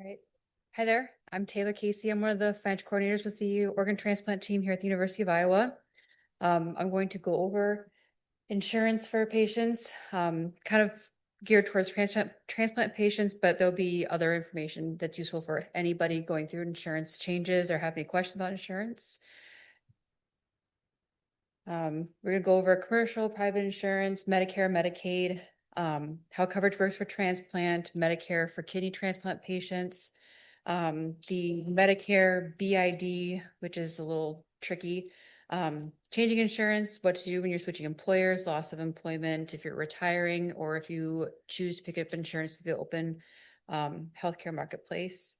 Right. Hi there. I'm Taylor Casey. I'm one of the financial coordinators with the organ transplant team here at the University of Iowa. I'm going to go over insurance for patients, kind of geared towards transplant patients, but there'll be other information that's useful for anybody going through insurance changes or have any questions about insurance. We're going to go over commercial, private insurance, Medicare, Medicaid, how coverage works for transplant, Medicare for kidney transplant patients, the Medicare BID, which is a little tricky, changing insurance, what to do when you're switching employers, loss of employment, if you're retiring, or if you choose to pick up insurance through the open healthcare marketplace.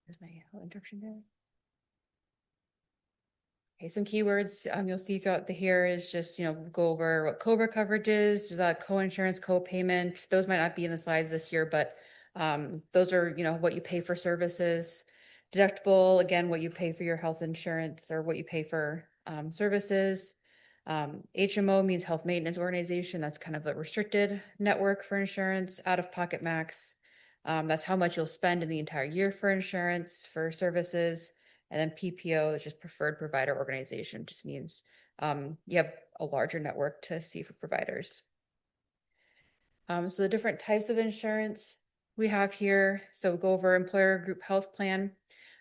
There's my whole introduction there. Okay, some keywords you'll see throughout the here is just, go over what COBRA coverage is, co-insurance, co-payment. Those might not be in the slides this year, but those are, what you pay for services. Deductible, again, what you pay for your health insurance or what you pay for services. HMO means health maintenance organization. That's kind of a restricted network for insurance. Out-of-pocket max, that's how much you'll spend in the entire year for insurance, for services. And then PPO is just preferred provider organization, just means you have a larger network to see for providers. So the different types of insurance we have here. So we'll go over employer group health plan.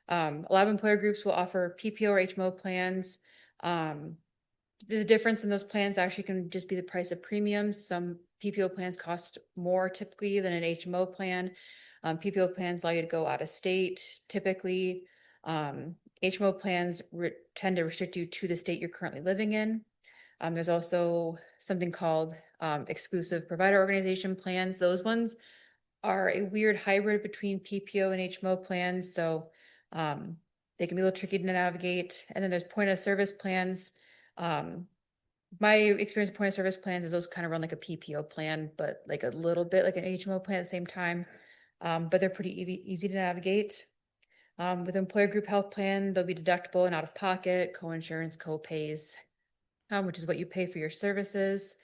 A lot of employer groups will offer PPO or HMO plans. The difference in those plans actually can just be the price of premiums. Some PPO plans cost more typically than an HMO plan. PPO plans allow you to go out of state typically. HMO plans tend to restrict you to the state you're currently living in. There's also something called exclusive provider organization plans. Those ones are a weird hybrid between PPO and HMO plans, so they can be a little tricky to navigate. And then there's point of service plans. My experience with point of service plans is those kind of run like a PPO plan, but like a little bit like an HMO plan at the same time. But they're pretty easy to navigate. With employer group health plan, they'll be deductible and out of pocket, co-insurance, co-pays, which is what you pay for your services.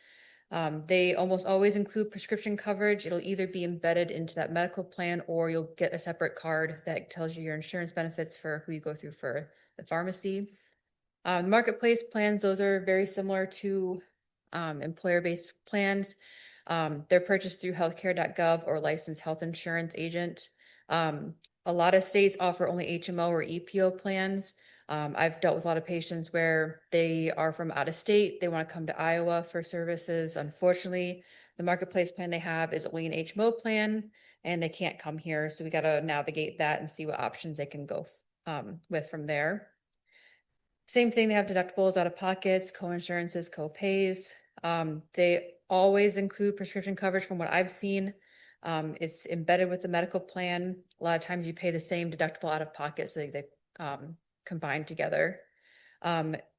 They almost always include prescription coverage. It'll either be embedded into that medical plan or you'll get a separate card that tells you your insurance benefits for who you go through for the pharmacy. Marketplace plans, those are very similar to employer-based plans. They're purchased through healthcare.gov or licensed health insurance agent. A lot of states offer only HMO or EPO plans. I've dealt with a lot of patients where they are from out of state. They want to come to Iowa for services. Unfortunately, the marketplace plan they have is only an HMO plan and they can't come here. So we got to navigate that and see what options they can go with from there. Same thing, they have deductibles, out of pockets, co-insurances, co-pays. They always include prescription coverage from what I've seen. It's embedded with the medical plan. A lot of times you pay the same deductible out of pocket, so they combine together.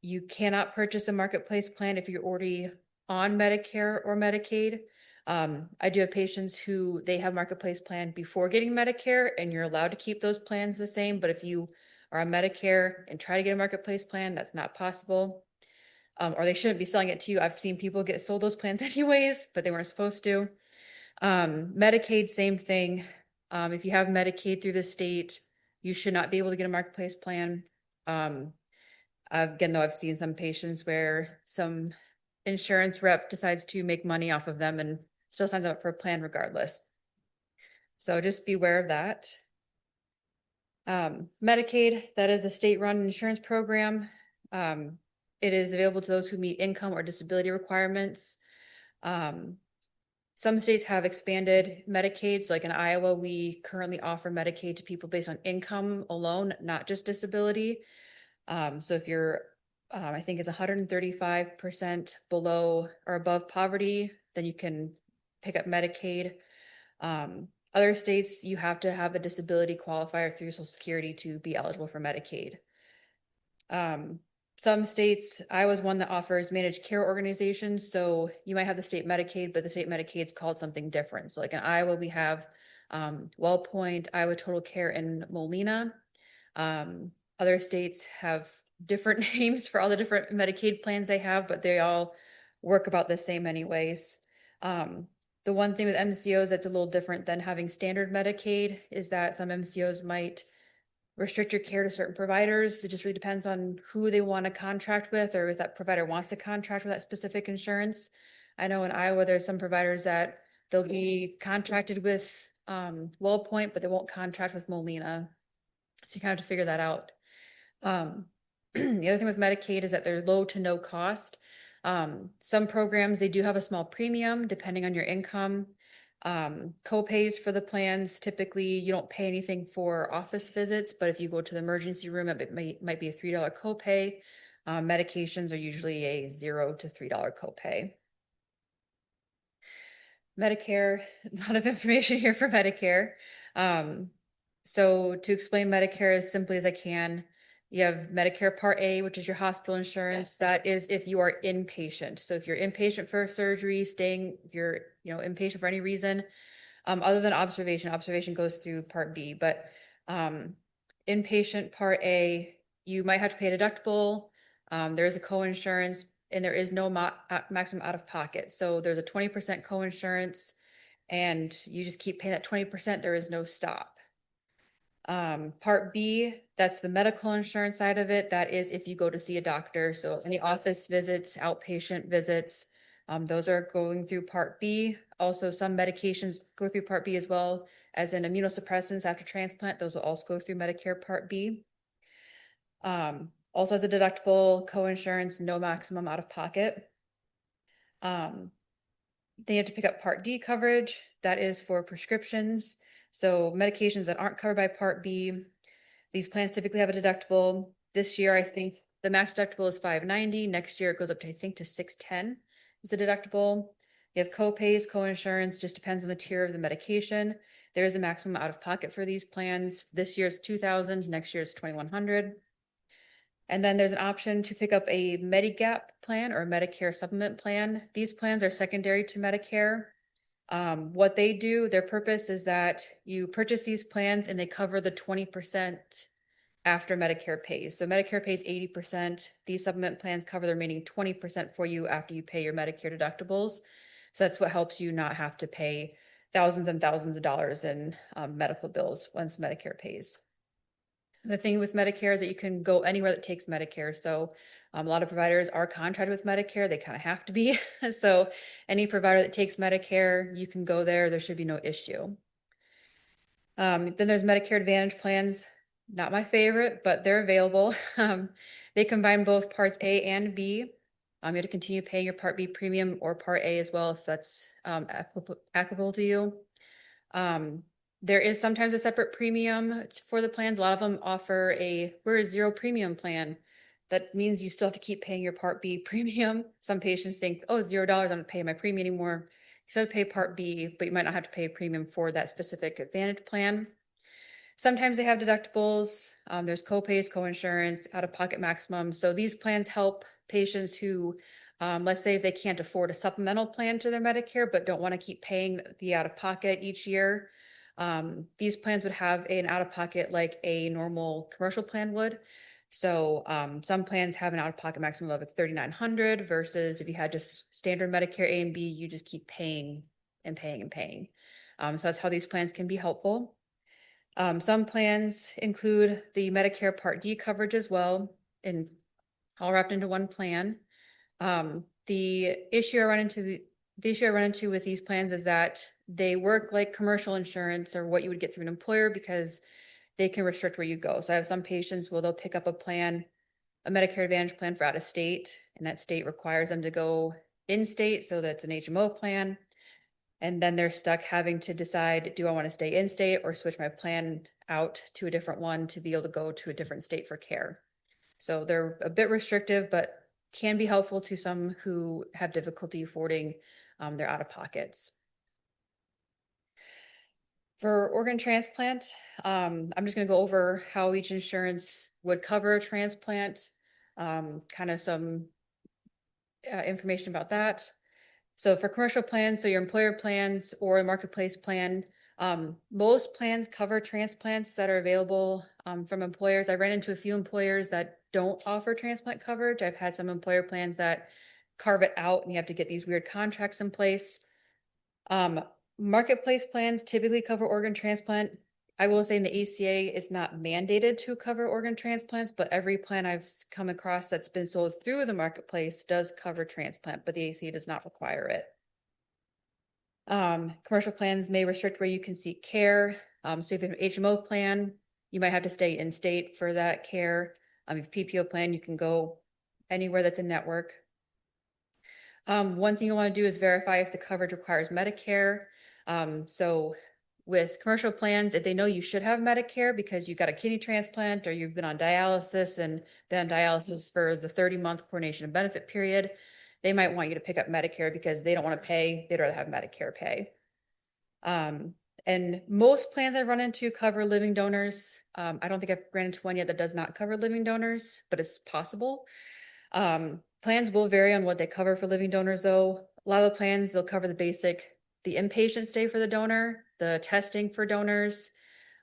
You cannot purchase a marketplace plan if you're already on Medicare or Medicaid. I do have patients who they have marketplace plan before getting Medicare, and you're allowed to keep those plans the same. But if you are on Medicare and try to get a marketplace plan, that's not possible. Or they shouldn't be selling it to you. I've seen people get sold those plans anyways, but they weren't supposed to. Medicaid, same thing. If you have Medicaid through the state, you should not be able to get a marketplace plan. Again, though, I've seen some patients where some insurance rep decides to make money off of them and still signs up for a plan regardless. So just be aware of that. Medicaid, that is a state-run insurance program. It is available to those who meet income or disability requirements. Some states have expanded Medicaid. So like in Iowa, we currently offer Medicaid to people based on income alone, not just disability. So if you're, I think it's 135% below or above poverty, then you can pick up Medicaid. Other states, you have to have a disability qualifier through Social Security to be eligible for Medicaid. Some states, Iowa's one that offers managed care organizations. So you might have the state Medicaid, but the state Medicaid is called something different. So like in Iowa, we have WellPoint, Iowa Total Care, and Molina. Other states have different names for all the different Medicaid plans they have, but they all work about the same anyways. The one thing with MCOs that's a little different than having standard Medicaid is that some MCOs might restrict your care to certain providers. It just really depends on who they want to contract with or if that provider wants to contract with that specific insurance. I know in Iowa, there's some providers that they'll be contracted with WellPoint, but they won't contract with Molina. So you kind of have to figure that out. The other thing with Medicaid is that they're low to no cost. Some programs, they do have a small premium depending on your income. Co-pays for the plans, typically you don't pay anything for office visits, but if you go to the emergency room, it might be a $3 copay. Medications are usually a $0 to $3 copay. Medicare, a lot of information here for Medicare. So to explain Medicare as simply as I can, you have Medicare Part A, which is your hospital insurance. That is if you are inpatient. So if you're inpatient for surgery, if you're, inpatient for any reason, other than observation goes through Part B, but inpatient Part A, you might have to pay a deductible. There is a co-insurance and there is no maximum out of pocket. So there's a 20% co-insurance and you just keep paying that 20%. There is no stop. Part B, that's the medical insurance side of it. That is if you go to see a doctor. So any office visits, outpatient visits, those are going through Part B. Also, some medications go through Part B as well, as in immunosuppressants after transplant. Those will also go through Medicare Part B. Also has a deductible, co-insurance, no maximum out of pocket. Then you have to pick up Part D coverage. That is for prescriptions. So medications that aren't covered by Part B, these plans typically have a deductible. This year, I think the max deductible is $590. Next year, it goes up to, I think, to $610 is the deductible. You have co-pays, co-insurance, just depends on the tier of the medication. There is a maximum out of pocket for these plans. This year's $2,000, next year's $2,100. And then there's an option to pick up a Medigap plan or a Medicare supplement plan. These plans are secondary to Medicare. What they do, their purpose is that you purchase these plans and they cover the 20% after Medicare pays. So Medicare pays 80%. These supplement plans cover the remaining 20% for you after you pay your Medicare deductibles. So that's what helps you not have to pay thousands and thousands of dollars in medical bills once Medicare pays. The thing with Medicare is that you can go anywhere that takes Medicare. So a lot of providers are contracted with Medicare. They kind of have to be. So any provider that takes Medicare, you can go there. There should be no issue. Then there's Medicare Advantage plans. Not my favorite, but they're available. They combine both Parts A and B. You have to continue paying your Part B premium or Part A as well if that's applicable to you. There is sometimes a separate premium for the plans. A lot of them offer we're a zero premium plan. That means you still have to keep paying your Part B premium. Some patients think, oh, $0, I'm not paying my premium anymore. You still have to pay Part B, but you might not have to pay a premium for that specific Advantage plan. Sometimes they have deductibles. There's co-pays, co-insurance, out-of-pocket maximum. So these plans help patients who, let's say if they can't afford a supplemental plan to their Medicare, but don't want to keep paying the out-of-pocket each year. These plans would have an out-of-pocket like a normal commercial plan would. So some plans have an out-of-pocket maximum of like $3,900 versus if you had just standard Medicare A and B, you just keep paying and paying and paying. So that's how these plans can be helpful. Some plans include the Medicare Part D coverage as well, and all wrapped into one plan. The issue I run into with these plans is that they work like commercial insurance or what you would get through an employer because they can restrict where you go. So I have some patients where they'll pick up a Medicare Advantage plan for out of state, and that state requires them to go in state. So that's an HMO plan. And then they're stuck having to decide, do I want to stay in state or switch my plan out to a different one to be able to go to a different state for care? So they're a bit restrictive, but can be helpful to some who have difficulty affording their out-of-pockets. For organ transplant, I'm just going to go over how each insurance would cover a transplant, kind of some information about that. So for commercial plans, so your employer plans or a marketplace plan, most plans cover transplants that are available from employers. I ran into a few employers that don't offer transplant coverage. I've had some employer plans that carve it out and you have to get these weird contracts in place. Marketplace plans typically cover organ transplant. I will say in the ACA is not mandated to cover organ transplants, but every plan I've come across that's been sold through the marketplace does cover transplant, but the ACA does not require it. Commercial plans may restrict where you can seek care. So if you have an HMO plan, you might have to stay in state for that care. If you have a PPO plan, you can go anywhere that's a network. One thing you want to do is verify if the coverage requires Medicare. So with commercial plans, if they know you should have Medicare because you got a kidney transplant or you've been on dialysis and been on dialysis for the 30-month coordination and benefit period, they might want you to pick up Medicare because they don't want to pay. They'd rather have Medicare pay. And most plans I run into cover living donors. I don't think I've ran into one yet that does not cover living donors, but it's possible. Plans will vary on what they cover for living donors, though. A lot of the plans, they'll cover the inpatient stay for the donor, the testing for donors,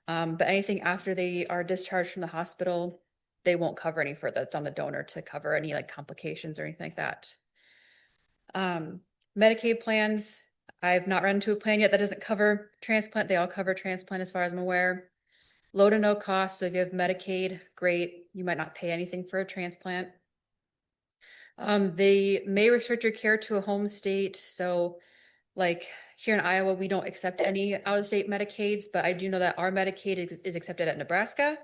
but anything after they are discharged from the hospital, they won't cover any further. It's on the donor to cover any like complications or anything like that. Medicaid plans, I've not run into a plan yet that doesn't cover transplant. They all cover transplant as far as I'm aware. Low to no cost. So if you have Medicaid, great. You might not pay anything for a transplant. They may restrict your care to a home state. So like here in Iowa, we don't accept any out-of-state Medicaids, but I do know that our Medicaid is accepted at Nebraska.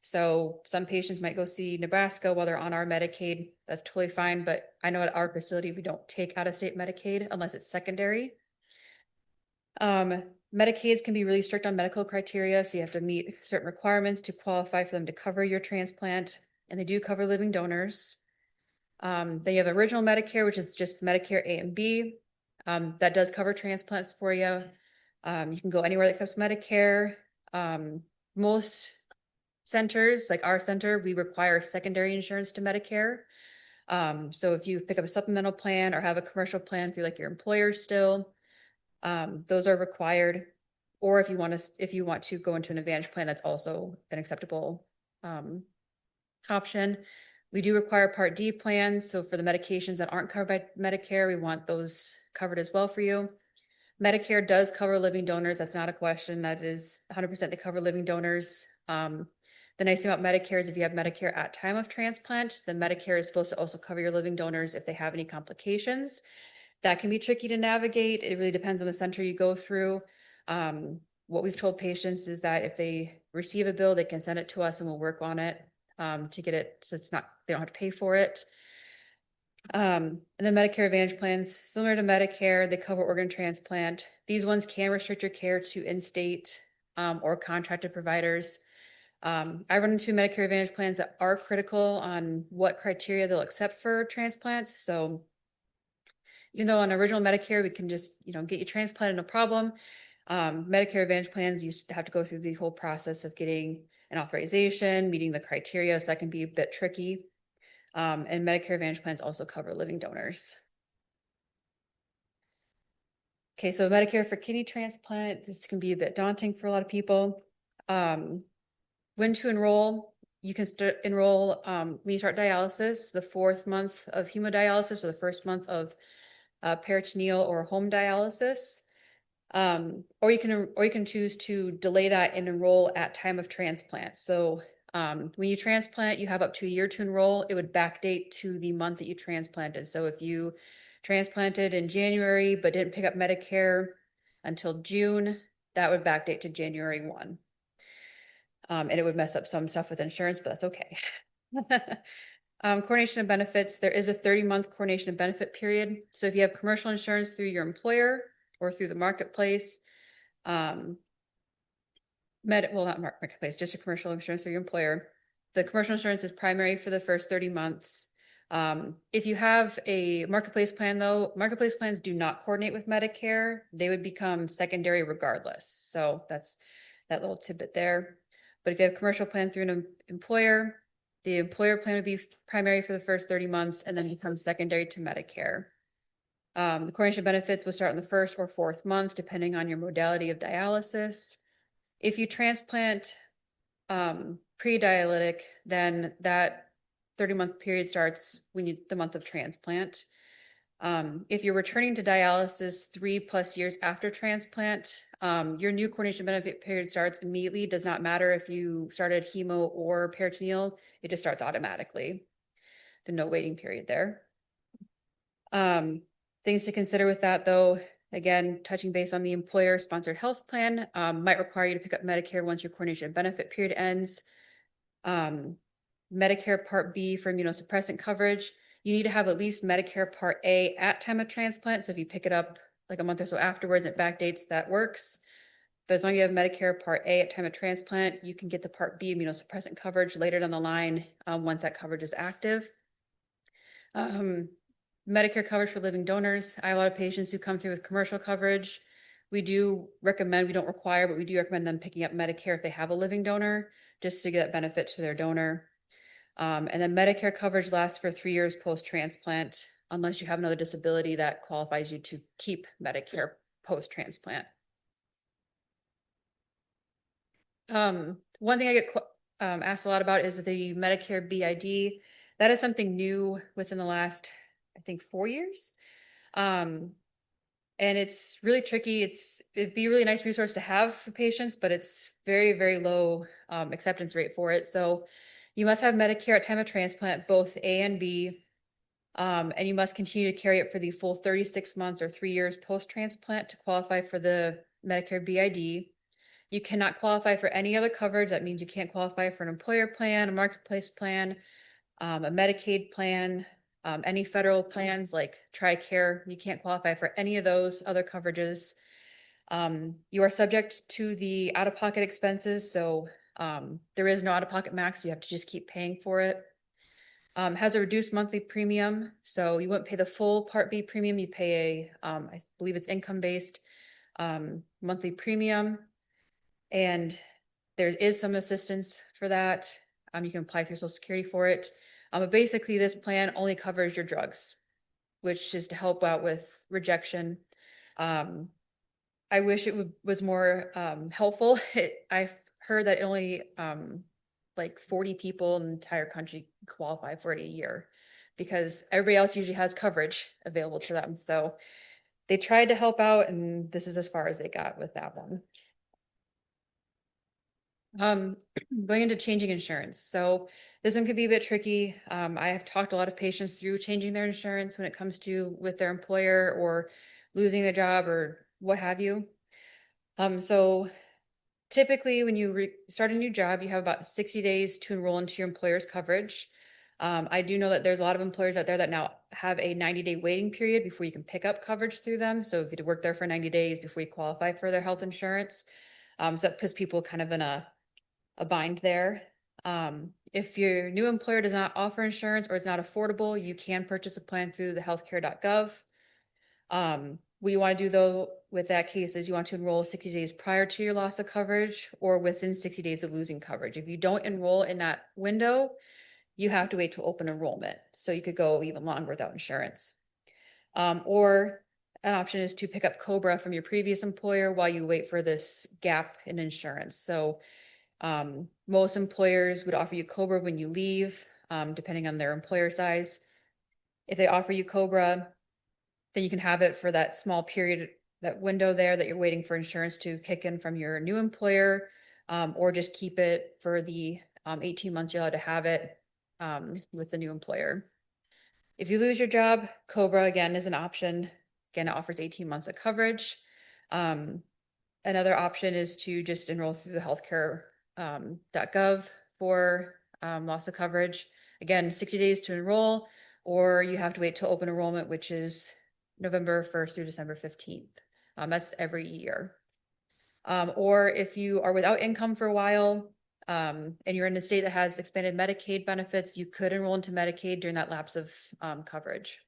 So some patients might go see Nebraska while they're on our Medicaid. That's totally fine. But I know at our facility, we don't take out-of-state Medicaid unless it's secondary. Medicaids can be really strict on medical criteria. So you have to meet certain requirements to qualify for them to cover your transplant. And they do cover living donors. Then you have original Medicare, which is just Medicare A and B. That does cover transplants for you. You can go anywhere that accepts Medicare. Most centers, like our center, we require secondary insurance to Medicare. So if you pick up a supplemental plan or have a commercial plan through like your employer still, those are required. Or if you want to go into an Advantage plan, that's also an acceptable option. We do require Part D plans. So for the medications that aren't covered by Medicare, we want those covered as well for you. Medicare does cover living donors. That's not a question. That is 100% they cover living donors. The nice thing about Medicare is if you have Medicare at time of transplant, then Medicare is supposed to also cover your living donors if they have any complications. That can be tricky to navigate. It really depends on the center you go through. What we've told patients is that if they receive a bill, they can send it to us and we'll work on it to get it so they don't have to pay for it. And then Medicare Advantage plans, similar to Medicare, they cover organ transplant. These ones can restrict your care to in-state or contracted providers. I run into Medicare Advantage plans that are critical on what criteria they'll accept for transplants. So even though on original Medicare, we can just, get you transplanted, no problem. Medicare Advantage plans, you have to go through the whole process of getting an authorization, meeting the criteria. So that can be a bit tricky. And Medicare Advantage plans also cover living donors. Okay, so Medicare for kidney transplant, this can be a bit daunting for a lot of people. When to enroll, you can enroll when you start dialysis, the 4th month of hemodialysis or the 1st month of peritoneal or home dialysis. Or you can choose to delay that and enroll at time of transplant. So when you transplant, you have up to a year to enroll. It would backdate to the month that you transplanted. So if you transplanted in January but didn't pick up Medicare until June, that would backdate to January 1. And it would mess up some stuff with insurance, but that's okay. Coordination of benefits, there is a 30-month coordination of benefit period. So if you have commercial insurance through your employer or through the marketplace, not marketplace, just a commercial insurance through your employer. The commercial insurance is primary for the first 30 months. If you have a marketplace plan though, marketplace plans do not coordinate with Medicare. They would become secondary regardless. So that's that little tidbit there. But if you have a commercial plan through an employer, the employer plan would be primary for the first 30 months and then become secondary to Medicare. The coordination benefits will start in the 1st or 4th month, depending on your modality of dialysis. If you transplant pre-dialytic, then that 30-month period starts the month of transplant. If you're returning to dialysis 3+ years after transplant, your new coordination benefit period starts immediately. Does not matter if you started hemo or peritoneal, it just starts automatically. There's no waiting period there. Things to consider with that though, again, touching base on the employer sponsored health plan, might require you to pick up Medicare once your coordination benefit period ends. Medicare Part B for immunosuppressant coverage, you need to have at least Medicare Part A at time of transplant. So if you pick it up like a month or so afterwards, it backdates, that works. But as long as you have Medicare Part A at time of transplant, you can get the Part B immunosuppressant coverage later down the line once that coverage is active. Medicare coverage for living donors. I have a lot of patients who come through with commercial coverage. We do recommend, we don't require, but we do recommend them picking up Medicare if they have a living donor, just to get that benefit to their donor. And then Medicare coverage lasts for 3 years post-transplant, unless you have another disability that qualifies you to keep Medicare post-transplant. One thing I get asked a lot about is the Medicare BID. That is something new within the last, I think, 4 years. And it's really tricky. It'd be a really nice resource to have for patients, but it's very, very low acceptance rate for it. So you must have Medicare at time of transplant, both A and B, and you must continue to carry it for the full 36 months or 3 years post-transplant to qualify for the Medicare BID. You cannot qualify for any other coverage. That means you can't qualify for an employer plan, a marketplace plan, a Medicaid plan, any federal plans like TRICARE. You can't qualify for any of those other coverages. You are subject to the out-of-pocket expenses. So there is no out-of-pocket max. You have to just keep paying for it. Has a reduced monthly premium. So you wouldn't pay the full Part B premium. You pay I believe it's income-based monthly premium. And there is some assistance for that. You can apply through Social Security for it. But basically, this plan only covers your drugs, which is to help out with rejection. I wish it was more helpful. I've heard that only like 40 people in the entire country qualify for it a year because everybody else usually has coverage available to them. So they tried to help out, and this is as far as they got with that one. Going into changing insurance. So this one could be a bit tricky. I have talked a lot of patients through changing their insurance when it comes to with their employer or losing their job or what have you. So typically when you start a new job, you have about 60 days to enroll into your employer's coverage. I do know that there's a lot of employers out there that now have a 90-day waiting period before you can pick up coverage through them. So if you had to work there for 90 days before you qualify for their health insurance, so that puts people kind of in a bind there. If your new employer does not offer insurance or it's not affordable, you can purchase a plan through the healthcare.gov. What you want to do though with that case is you want to enroll 60 days prior to your loss of coverage or within 60 days of losing coverage. If you don't enroll in that window, you have to wait to open enrollment. So you could go even longer without insurance. Or an option is to pick up COBRA from your previous employer while you wait for this gap in insurance. So most employers would offer you COBRA when you leave, depending on their employer size. If they offer you COBRA, then you can have it for that small period, that window there that you're waiting for insurance to kick in from your new employer, or just keep it for the 18 months you're allowed to have it with the new employer. If you lose your job, COBRA again is an option. Again, it offers 18 months of coverage. Another option is to just enroll through the healthcare.gov for loss of coverage. Again, 60 days to enroll, or you have to wait till open enrollment, which is November 1st through December 15th. That's every year. Or if you are without income for a while and you're in a state that has expanded Medicaid benefits, you could enroll into Medicaid during that lapse of coverage.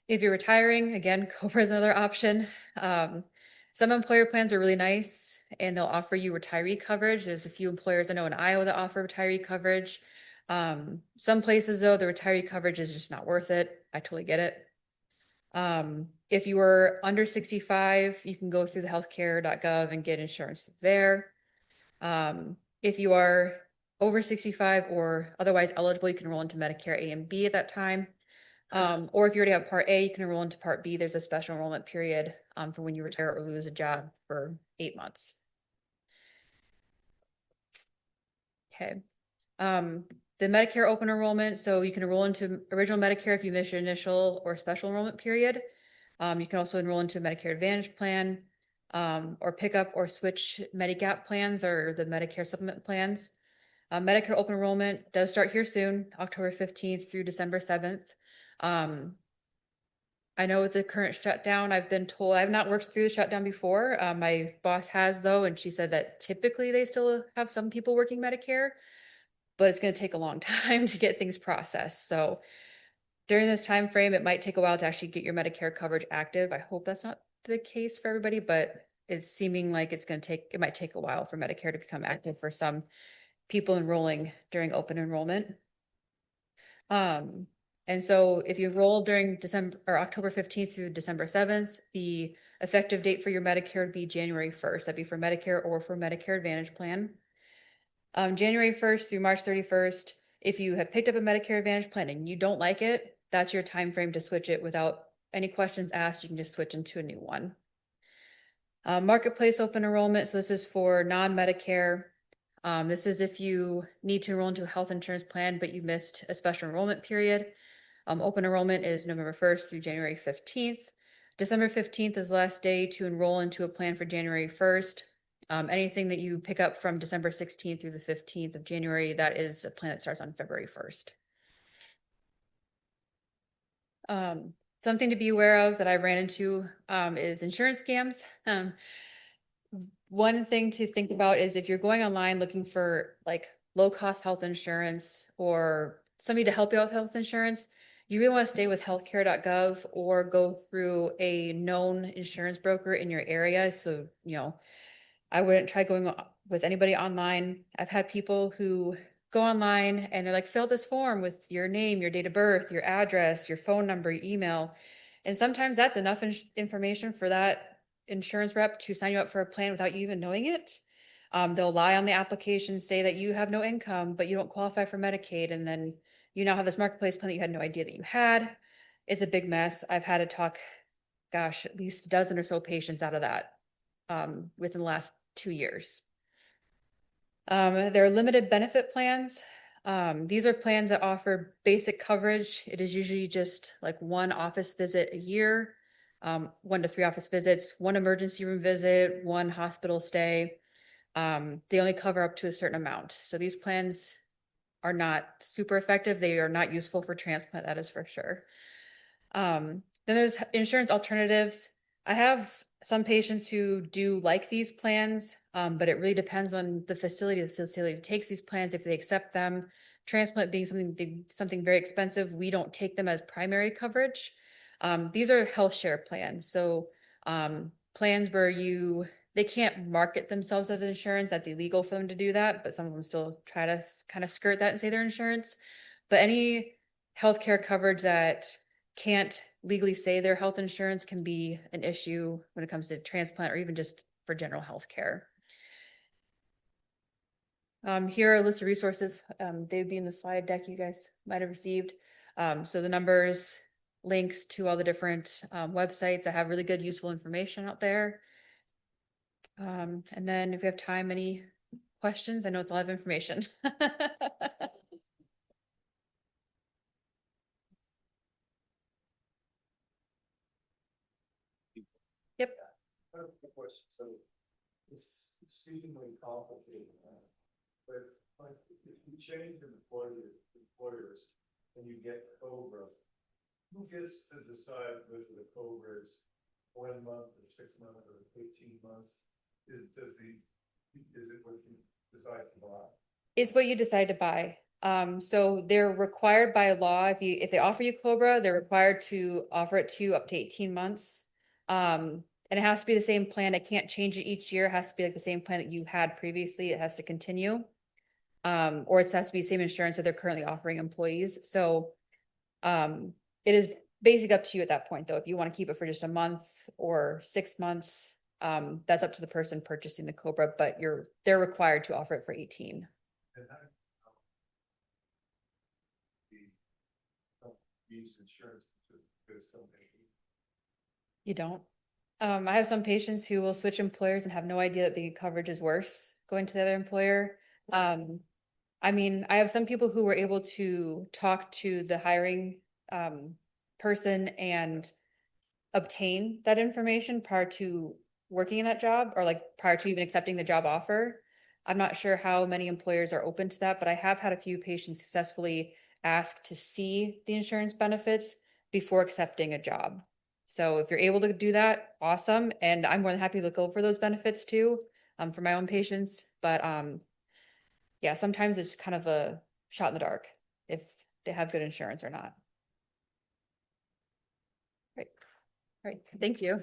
If you're retiring, again, COBRA is another option. Some employer plans are really nice and they'll offer you retiree coverage. There's a few employers I know in Iowa that offer retiree coverage. Some places though, the retiree coverage is just not worth it. I totally get it. If you are under 65, you can go through the healthcare.gov and get insurance there. If you are over 65 or otherwise eligible, you can enroll into Medicare A and B at that time. Or if you already have Part A, you can enroll into Part B. There's a special enrollment period for when you retire or lose a job for 8 months. Okay. The Medicare open enrollment, so you can enroll into original Medicare if you miss your initial or special enrollment period. You can also enroll into a Medicare Advantage plan, or pick up or switch Medigap plans or the Medicare supplement plans. Medicare open enrollment does start here soon, October 15th through December 7th. I know with the current shutdown, I've been told, I've not worked through the shutdown before. My boss has though, and she said that typically they still have some people working Medicare, but it's going to take a long time to get things processed. So during this time frame, it might take a while to actually get your Medicare coverage active. I hope that's not the case for everybody, but it's seeming like it might take a while for Medicare to become active for some people enrolling during open enrollment. And so if you enroll during December or October 15th through December 7th, the effective date for your Medicare would be January 1st. That'd be for Medicare or for Medicare Advantage plan. January 1st through March 31st, if you have picked up a Medicare Advantage plan and you don't like it, that's your time frame to switch it without any questions asked. You can just switch into a new one. Marketplace open enrollment. So this is for non-Medicare. This is if you need to enroll into a health insurance plan, but you missed a special enrollment period. Open enrollment is November 1st through January 15th. December 15th is the last day to enroll into a plan for January 1st. Anything that you pick up from December 16th through the 15th of January, that is a plan that starts on February 1st. Something to be aware of that I ran into is insurance scams. One thing to think about is if you're going online looking for like low-cost health insurance or somebody to help you out with health insurance, you really want to stay with healthcare.gov or go through a known insurance broker in your area. So, I wouldn't try going with anybody online. I've had people who go online and they're like, fill this form with your name, your date of birth, your address, your phone number, your email. And sometimes that's enough information for that insurance rep to sign you up for a plan without you even knowing it. They'll lie on the application, say that you have no income, but you don't qualify for Medicaid. And then you now have this marketplace plan that you had no idea that you had. It's a big mess. I've had to talk, gosh, at least a dozen or so patients out of that within the last 2 years. There are limited benefit plans. These are plans that offer basic coverage. It is usually just like one office visit a year, 1 to 3 office visits, 1 emergency room visit, 1 hospital stay. They only cover up to a certain amount. So these plans are not super effective. They are not useful for transplant, that is for sure. Then there's insurance alternatives. I have some patients who do like these plans, but it really depends on the facility. The facility takes these plans if they accept them. Transplant being something very expensive, we don't take them as primary coverage. These are health share plans. So plans where they can't market themselves as insurance. That's illegal for them to do that, but some of them still try to kind of skirt that and say they're insurance. But any healthcare coverage that can't legally say their health insurance can be an issue when it comes to transplant or even just for general health care. Here are a list of resources. They would be in the slide deck you guys might have received. So the numbers, links to all the different websites that have really good, useful information out there. And then if we have time, any questions? I know it's a lot of information. Yep. I have a question. So it's exceedingly complicated, but like if you change employers and you get COBRA, who gets to decide whether the COBRA is 1 month or 6 months or 18 months? Is it what you decide to buy? It's what you decide to buy. So they're required by law, if they offer you COBRA, they're required to offer it to you up to 18 months. And it has to be the same plan. It can't change it each year. It has to be like the same plan that you had previously. It has to continue. Or it has to be the same insurance that they're currently offering employees. So it is basically up to you at that point, though. If you want to keep it for just a month or 6 months, that's up to the person purchasing the COBRA, but they're required to offer it for 18. use insurance to this company. You don't? I have some patients who will switch employers and have no idea that the coverage is worse going to the other employer. I mean, I have some people who were able to talk to the hiring person and obtain that information prior to working in that job, or like prior to even accepting the job offer. I'm not sure how many employers are open to that, but I have had a few patients successfully ask to see the insurance benefits before accepting a job. So if you're able to do that, awesome. And I'm more than happy to go for those benefits too, for my own patients. But yeah, sometimes it's kind of a shot in the dark if they have good insurance or not. Right. Right. Thank you.